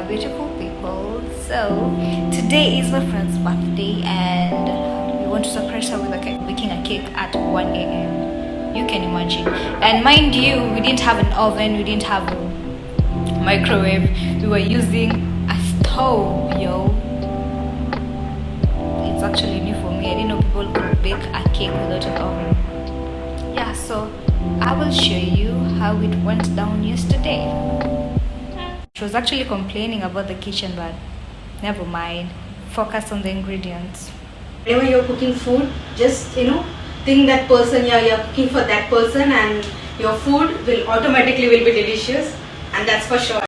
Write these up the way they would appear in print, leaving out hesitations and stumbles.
beautiful people. So today is my friend's birthday and we want to surprise her with baking a cake at 1 a.m. You can imagine. And mind you, we didn't have an oven, we didn't have a microwave, we were using a stove, yo. It's actually new for me. I didn't know people could bake a cake without an oven. Yeah, so I will show you how it went down yesterday. She was actually complaining about the kitchen, but never mind. Focus on the ingredients. Whenever you're cooking food, just think that person, you're cooking for that person, and your food will automatically be delicious, and that's for sure.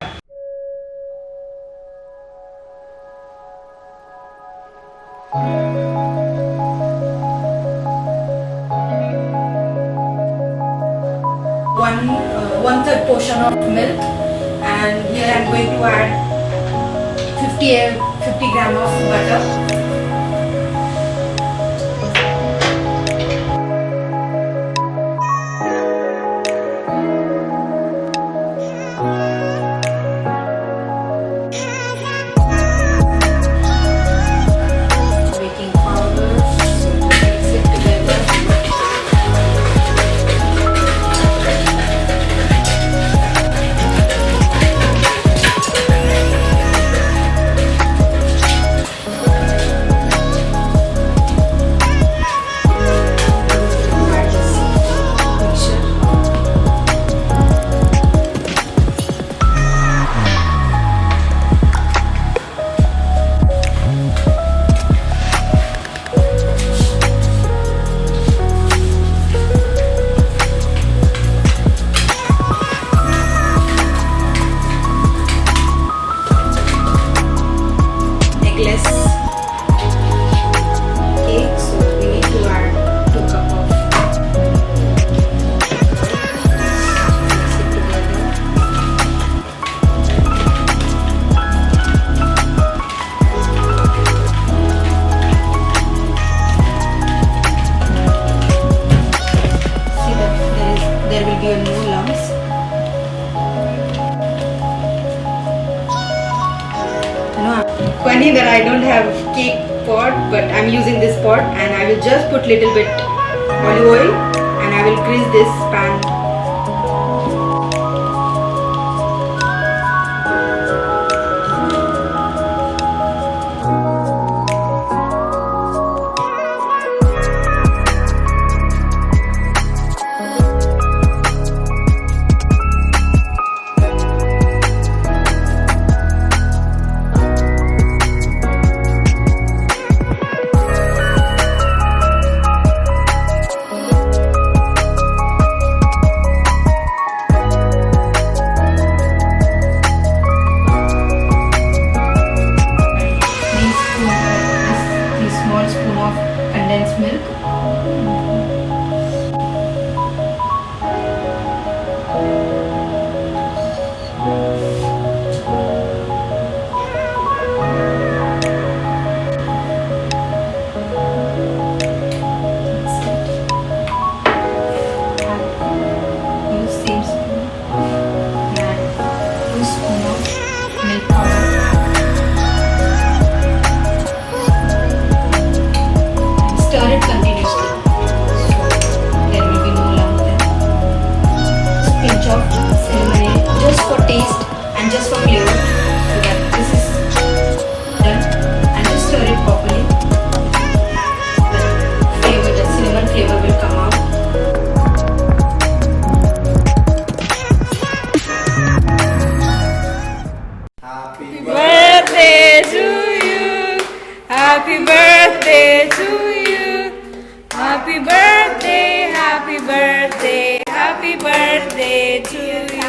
One-third portion of milk, and here I'm going to add 50 gram of butter. Eggless cake, so we need to add 2 cups of mix it together. See that there will be no lumps. Funny that I don't have cake pot, but I'm using this pot, and I will just put little bit olive oil and I will grease this pan. Small spoon of condensed milk. Use same spoon and 2 spoons of milk powder. Stir it continuously, so there will be no lump there. Pinch of cinnamon just for taste and just for flavor, so that this is done, and just stir it properly. The cinnamon flavor will come out. Happy birthday to you. Happy birthday to you. Happy birthday, happy birthday, happy birthday to you.